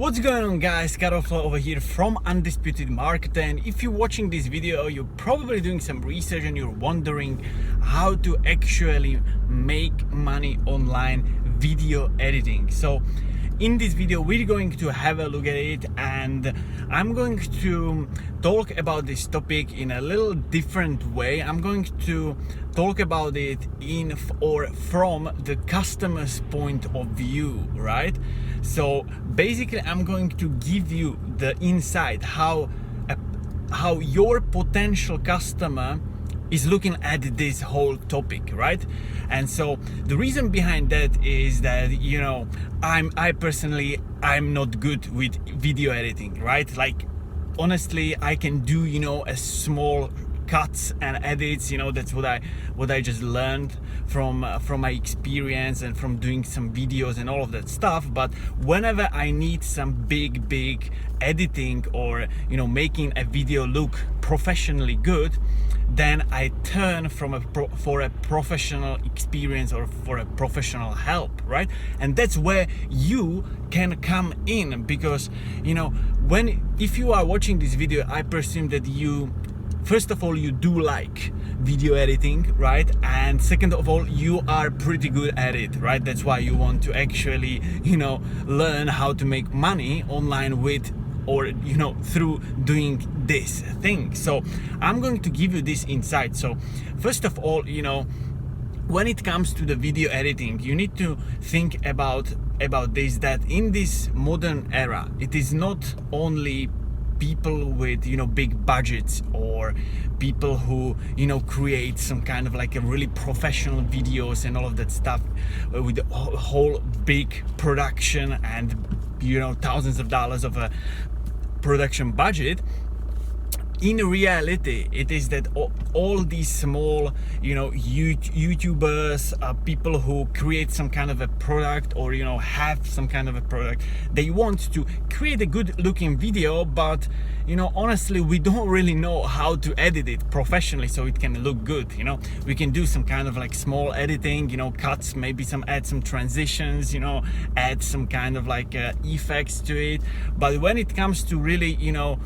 What's going on, guys? Karol over here from Undisputed Marketer, and if you're watching this video, you're probably doing some research and you're wondering how to actually make money online video editing. So in this video we're going to have a look at it, and I'm going to talk about this topic in a little different way. I'm going to talk about it in or from the customer's point of view, right? So basically I'm going to give you the insight how your potential customer is looking at this whole topic, right? And so the reason behind that is that, you know, I personally, I'm not good with video editing, right? Like, honestly, I can do, you know, a small cuts and edits, you know, that's what I just learned from my experience and from doing some videos and all of that stuff. But whenever I need some big editing or, you know, making a video look professionally good, then I turn for a professional experience or for a professional help, right? And that's where you can come in, because, you know, if you are watching this video, I presume that you, first of all, you do like video editing, right? And second of all, you are pretty good at it, right? That's why you want to actually, you know, learn how to make money online with, or, you know, through doing this thing. So I'm going to give you this insight. So first of all, you know, when it comes to the video editing, you need to think about this, that in this modern era, it is not only people with, you know, big budgets or people who, you know, create some kind of like a really professional videos and all of that stuff with a whole big production and, you know, thousands of dollars of a production budget. In reality, it is that all these small, you know, YouTubers, people who create some kind of a product, or, you know, have some kind of a product, they want to create a good looking video, but, you know, honestly, we don't really know how to edit it professionally so it can look good. You know, we can do some kind of like small editing, you know, cuts, maybe add some transitions, you know, add some kind of like effects to it. But when it comes to really, you know,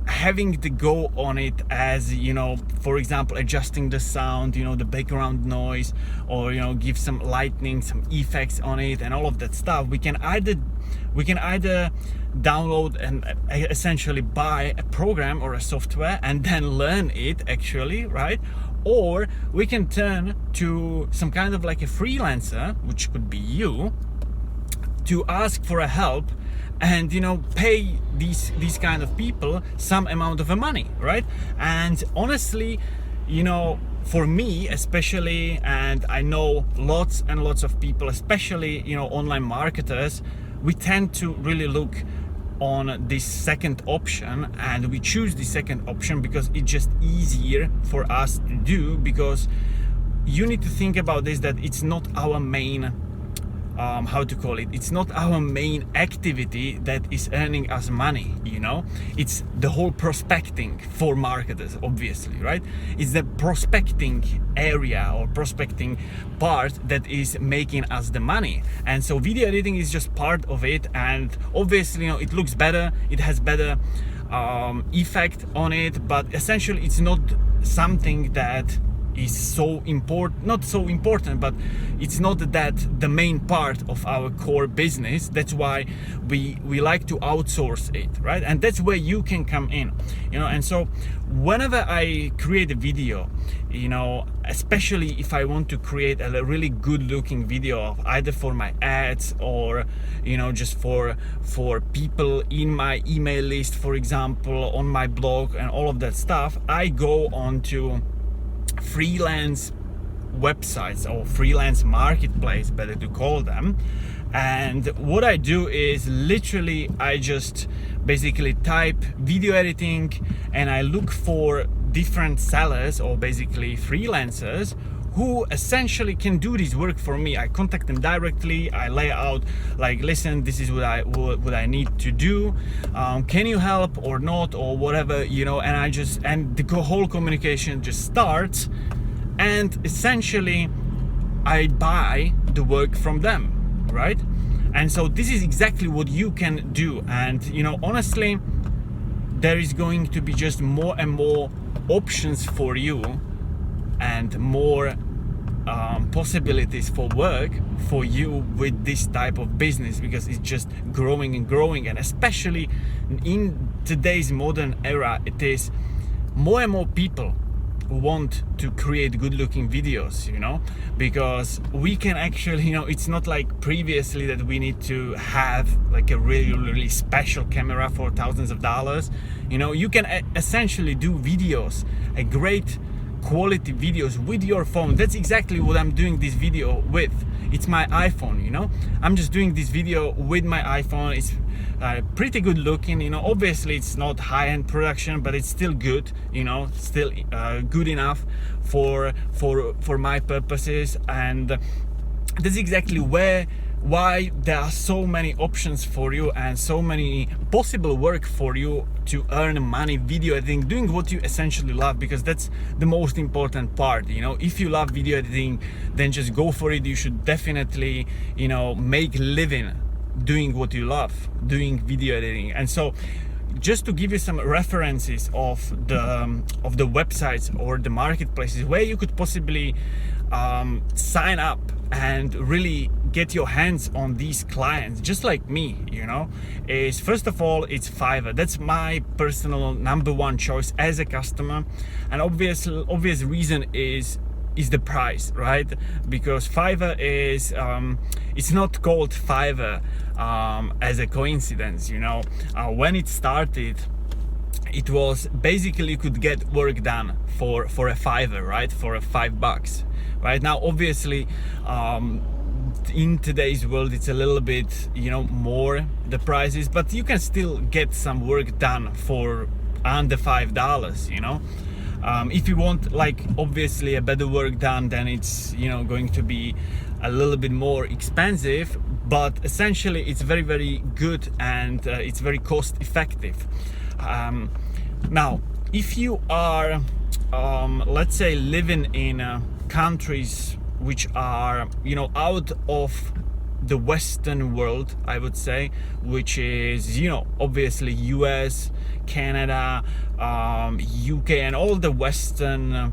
having to go on it, as, you know, for example, adjusting the sound, you know, the background noise, or, you know, give some lighting, some effects on it and all of that stuff, we can either download and essentially buy a program or a software and then learn it actually, right? Or we can turn to some kind of like a freelancer, which could be you, to ask for a help and, you know, pay these kind of people some amount of money, right? And honestly, you know, for me especially, and I know lots and lots of people, especially, you know, online marketers, we tend to really look on this second option, and we choose the second option because it's just easier for us to do, because you need to think about this, that it's not our main it's not our main activity that is earning us money, you know. It's the whole prospecting for marketers, obviously, right? It's the prospecting area or prospecting part that is making us the money. And so video editing is just part of it, and obviously, you know, it looks better, it has better effect on it, but essentially it's not something that is so important, not so important, but it's not that the main part of our core business. That's why we like to outsource it, right? And that's where you can come in, you know. And so whenever I create a video, you know, especially if I want to create a really good looking video, either for my ads or, you know, just for people in my email list, for example, on my blog and all of that stuff, I go on to freelance websites or freelance marketplace, better to call them. And what I do is literally I just basically type video editing and I look for different sellers or basically freelancers who essentially can do this work for me. I contact them directly, I lay out like, listen, this is what I need to do, can you help or not, or whatever, you know. And the whole communication just starts, and essentially I buy the work from them, right? And so this is exactly what you can do. And honestly, there is going to be just more and more options for you, and more possibilities for work for you with this type of business, because it's just growing and growing. And especially in today's modern era, it is more and more people who want to create good looking videos, because we can actually, it's not like previously that we need to have like a really, really special camera for thousands of dollars. You can essentially do videos, a great quality videos with your phone. That's exactly what I'm doing this video with. It's my iPhone. I'm just doing this video with my iPhone. It's pretty good looking. Obviously it's not high-end production, but it's still good. Still good enough for my purposes. And that's exactly why there are so many options for you and so many possible work for you to earn money video editing, doing what you essentially love, because that's the most important part. If you love video editing, then just go for it. You should definitely make living doing what you love, doing video editing. And so just to give you some references of the websites or the marketplaces where you could possibly sign up and really get your hands on these clients, just like me, is first of all, it's Fiverr. That's my personal number one choice as a customer. And obvious reason is the price, right? Because Fiverr is it's not called Fiverr as a coincidence. When it started, it was basically you could get work done for a Fiverr, right? For $5. Right now, obviously, in today's world, it's a little bit, more the prices, but you can still get some work done for under $5. If you want, like, obviously a better work done, then it's going to be a little bit more expensive, but essentially it's very, very good, and it's very cost effective. Now, if you are let's say living in countries which are out of the Western world, I would say, which is obviously US, Canada, UK, and all the western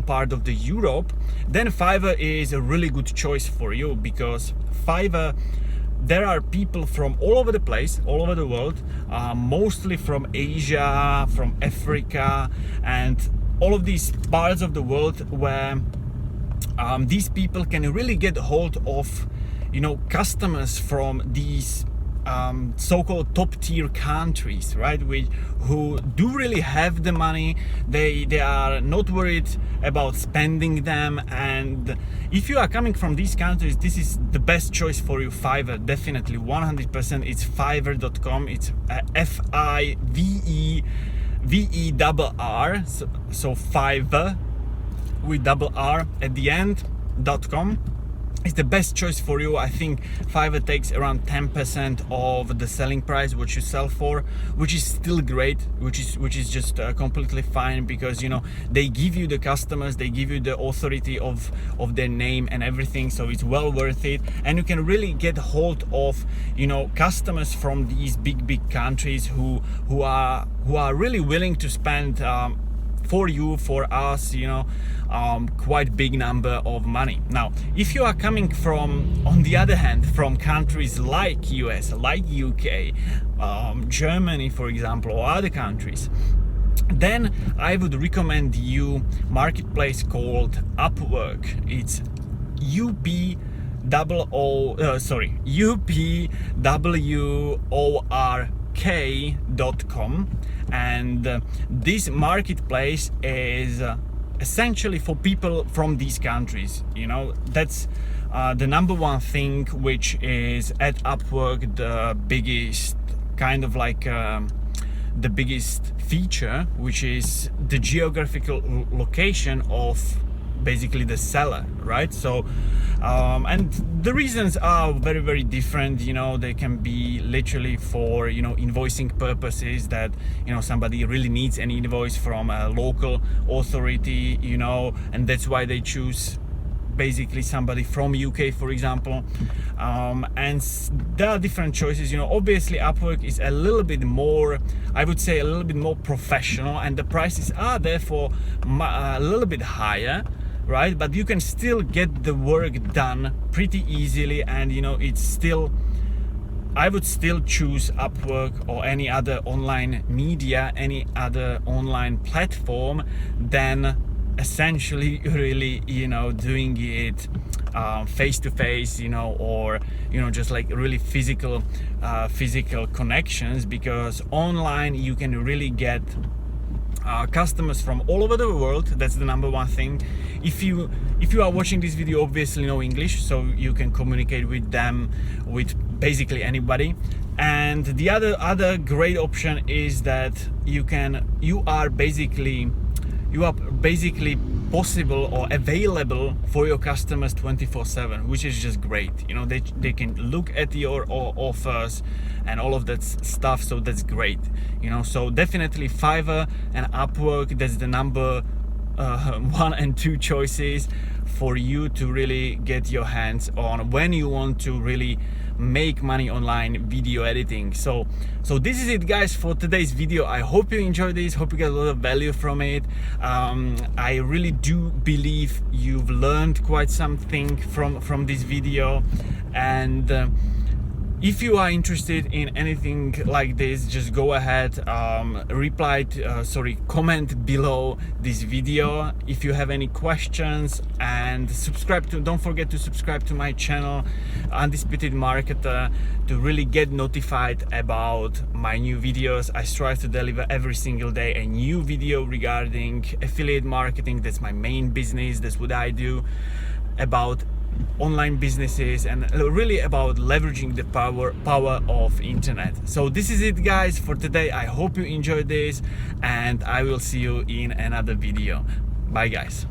part of the Europe, then Fiverr is a really good choice for you, because Fiverr, there are people from all over the place, all over the world, mostly from Asia, from Africa, and all of these parts of the world where these people can really get hold of customers from these so-called top-tier countries, right? Who do really have the money. They are not worried about spending them. And if you are coming from these countries, this is the best choice for you. Fiverr, definitely 100%. It's fiverr.com. It's Fiverr, so Fiverr with double R at the end.com. It's the best choice for you. I think Fiverr takes around 10% of the selling price what you sell for, which is still great, which is just completely fine, because they give you the customers, they give you the authority of their name and everything, so it's well worth it. And you can really get hold of customers from these big countries who are really willing to spend for you, for us, quite big number of money. Now, if you are coming from, on the other hand, from countries like US, like UK, Germany, for example, or other countries, then I would recommend you marketplace called Upwork. It's upwork.com, and this marketplace is essentially for people from these countries. That's the number one thing which is at Upwork the biggest kind of like the biggest feature, which is the geographical location of basically the seller, right? So and the reasons are very, very different. They can be literally for invoicing purposes, that somebody really needs an invoice from a local authority, and that's why they choose basically somebody from UK, for example. And there are different choices. You know, obviously Upwork is a little bit more, I would say, a little bit more professional, and the prices are therefore a little bit higher, right? But you can still get the work done pretty easily, and you know, it's still, I would still choose Upwork or any other online media, any other online platform, than essentially really, you know, doing it face to face, you know, or you know, just like really physical connections, because online you can really get customers from all over the world. That's the number one thing. If you are watching this video, obviously know English, so you can communicate with them, with basically anybody. And the other great option is that you are basically possible or available for your customers 24/7, which is just great. You know, they can look at your offers and all of that stuff, so that's great. You know, so definitely Fiverr and Upwork, that's the number 1 and 2 choices for you to really get your hands on when you want to really make money online video editing. So this is it, guys, for today's video. I hope you enjoyed this, hope you got a lot of value from it. I really do believe you've learned quite something from this video, and if you are interested in anything like this, just go ahead, comment below this video if you have any questions, and don't forget to subscribe to my channel, Undisputed Marketer, to really get notified about my new videos. I strive to deliver every single day a new video regarding affiliate marketing. That's my main business, that's what I do, about online businesses, and really about leveraging the power of internet. So this is it, guys, for today. I hope you enjoyed this, and I will see you in another video. Bye, guys.